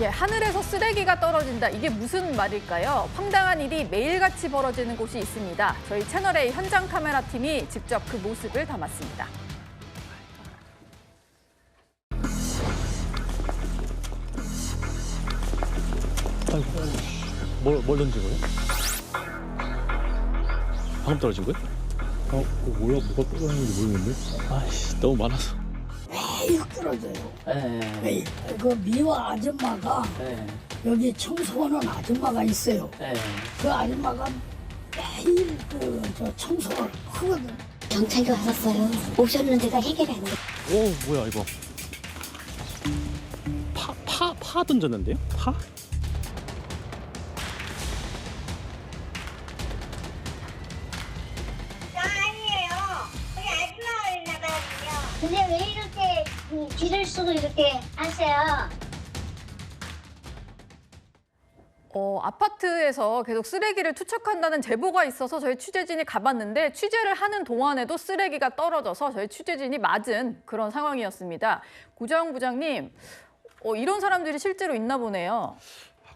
예, 하늘에서 쓰레기가 떨어진다. 이게 무슨 말일까요? 황당한 일이 매일같이 벌어지는 곳이 있습니다. 저희 채널A 현장 카메라 팀이 직접 그 모습을 담았습니다. 뭘 던진 거예요? 방금 떨어진 거예요? 뭐야, 뭐가 떨어졌는지 모르겠네. 아이씨, 너무 많아서. 매일 떨어져요. 매일. 그 미화 아줌마가 여기 청소하는 아줌마가 있어요. 그 아줌마가 매일 저 청소를 하거든. 경찰도 왔었어요. 오셨는데도 해결이 안 돼. 오, 뭐야 이거? 파 던졌는데요? 파? 아니에요. 우리 아줌마가 있나 봐요. 근데 왜 이렇게 길을 쓰고 이렇게 하세요? 아파트에서 계속 쓰레기를 투척한다는 제보가 있어서 저희 취재진이 가봤는데 취재를 하는 동안에도 쓰레기가 떨어져서 저희 취재진이 맞은 그런 상황이었습니다. 구자영 부장님, 이런 사람들이 실제로 있나 보네요.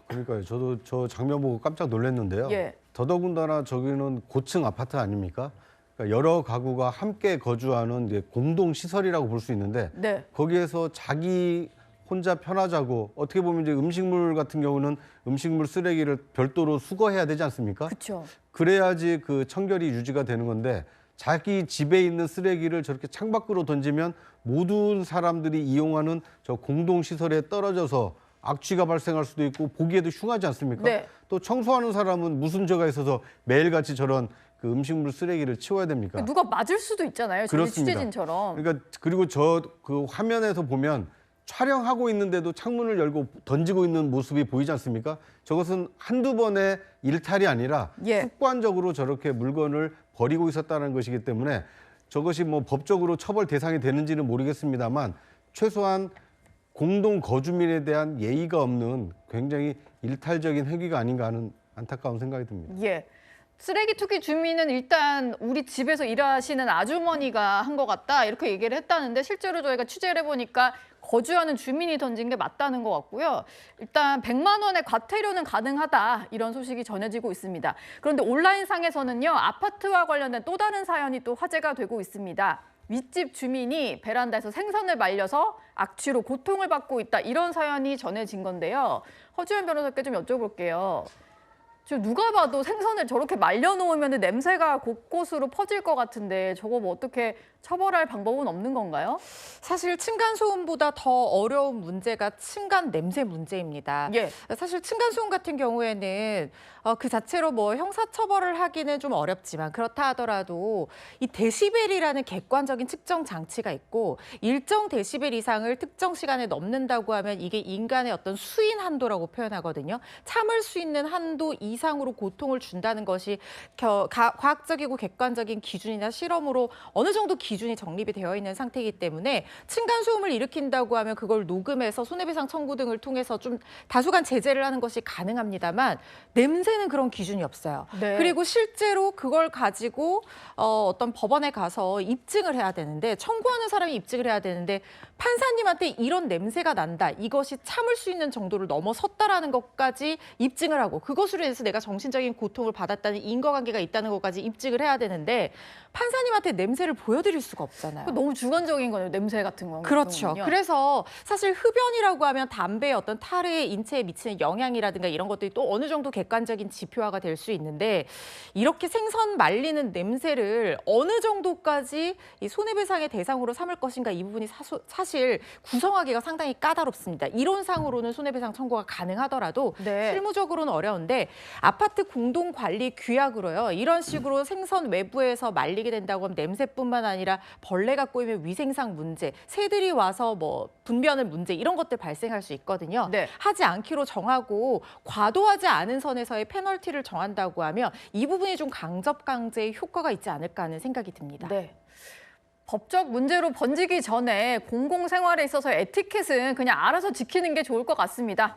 그러니까요. 저도 저 장면 보고 깜짝 놀랐는데요. 예. 더더군다나 저기는 고층 아파트 아닙니까? 그러니까 여러 가구가 함께 거주하는 이제 공동 시설이라고 볼 수 있는데 네. 거기에서 자기 혼자 편하자고 어떻게 보면 이제 음식물 같은 경우는 음식물 쓰레기를 별도로 수거해야 되지 않습니까? 그렇죠. 그래야지 그 청결이 유지가 되는 건데 자기 집에 있는 쓰레기를 저렇게 창밖으로 던지면 모든 사람들이 이용하는 저 공동 시설에 떨어져서 악취가 발생할 수도 있고 보기에도 흉하지 않습니까? 네. 또 청소하는 사람은 무슨 죄가 있어서 매일같이 저런 그 음식물 쓰레기를 치워야 됩니까? 누가 맞을 수도 있잖아요. 저희 그렇습니다. 취재진처럼. 그러니까 그리고 저 그 화면에서 보면 촬영하고 있는데도 창문을 열고 던지고 있는 모습이 보이지 않습니까? 저것은 한두 번의 일탈이 아니라 예. 습관적으로 저렇게 물건을 버리고 있었다는 것이기 때문에 저것이 뭐 법적으로 처벌 대상이 되는지는 모르겠습니다만 최소한 공동 거주민에 대한 예의가 없는 굉장히 일탈적인 행위가 아닌가 하는 안타까운 생각이 듭니다. 예. 쓰레기 투기 주민은 일단 우리 집에서 일하시는 아주머니가 한 것 같다 이렇게 얘기를 했다는데 실제로 저희가 취재를 해보니까 거주하는 주민이 던진 게 맞다는 것 같고요. 일단 100만 원의 과태료는 가능하다 이런 소식이 전해지고 있습니다. 그런데 온라인상에서는요. 아파트와 관련된 또 다른 사연이 또 화제가 되고 있습니다. 윗집 주민이 베란다에서 생선을 말려서 악취로 고통을 받고 있다 이런 사연이 전해진 건데요. 허주연 변호사께 좀 여쭤볼게요. 지금 누가 봐도 생선을 저렇게 말려놓으면 냄새가 곳곳으로 퍼질 것 같은데 저거 뭐 어떻게 처벌할 방법은 없는 건가요? 사실 층간소음보다 더 어려운 문제가 층간 냄새 문제입니다. 예. 사실 층간소음 같은 경우에는 그 자체로 뭐 형사처벌을 하기는 좀 어렵지만 그렇다 하더라도 이 데시벨이라는 객관적인 측정 장치가 있고 일정 데시벨 이상을 특정 시간에 넘는다고 하면 이게 인간의 어떤 수인 한도라고 표현하거든요. 참을 수 있는 한도 이상으로 고통을 준다는 것이 과학적이고 객관적인 기준이나 실험으로 어느 정도 기준이 정립이 되어 있는 상태이기 때문에 층간소음을 일으킨다고 하면 그걸 녹음해서 손해배상 청구 등을 통해서 좀 다소간 제재를 하는 것이 가능합니다만 냄새는 그런 기준이 없어요. 네. 그리고 실제로 그걸 가지고 어떤 법원에 가서 입증을 해야 되는데 청구하는 사람이 입증을 해야 되는데 판사님한테 이런 냄새가 난다. 이것이 참을 수 있는 정도를 넘어섰다라는 것까지 입증을 하고 그것으로 인해서 내가 정신적인 고통을 받았다는 인과관계가 있다는 것까지 입증을 해야 되는데 판사님한테 냄새를 보여드릴 수가 없잖아요. 너무 주관적인 거네요. 냄새 같은 거. 그렇죠. 그래서 사실 흡연이라고 하면 담배의 어떤 탈에 인체에 미치는 영향이라든가 이런 것들이 또 어느 정도 객관적인 지표화가 될 수 있는데 이렇게 생선 말리는 냄새를 어느 정도까지 이 손해배상의 대상으로 삼을 것인가 이 부분이 사실 구성하기가 상당히 까다롭습니다. 이론상으로는 손해배상 청구가 가능하더라도 네. 실무적으로는 어려운데 아파트 공동관리 규약으로요. 이런 식으로 생선 외부에서 말리게 된다고 하면 냄새뿐만 아니라 벌레가 꼬이면 위생상 문제, 새들이 와서 뭐 분변을 문제 이런 것들 발생할 수 있거든요. 네. 하지 않기로 정하고 과도하지 않은 선에서의 페널티를 정한다고 하면 이 부분이 좀 강접강제의 효과가 있지 않을까 하는 생각이 듭니다. 네. 법적 문제로 번지기 전에 공공생활에 있어서 에티켓은 그냥 알아서 지키는 게 좋을 것 같습니다.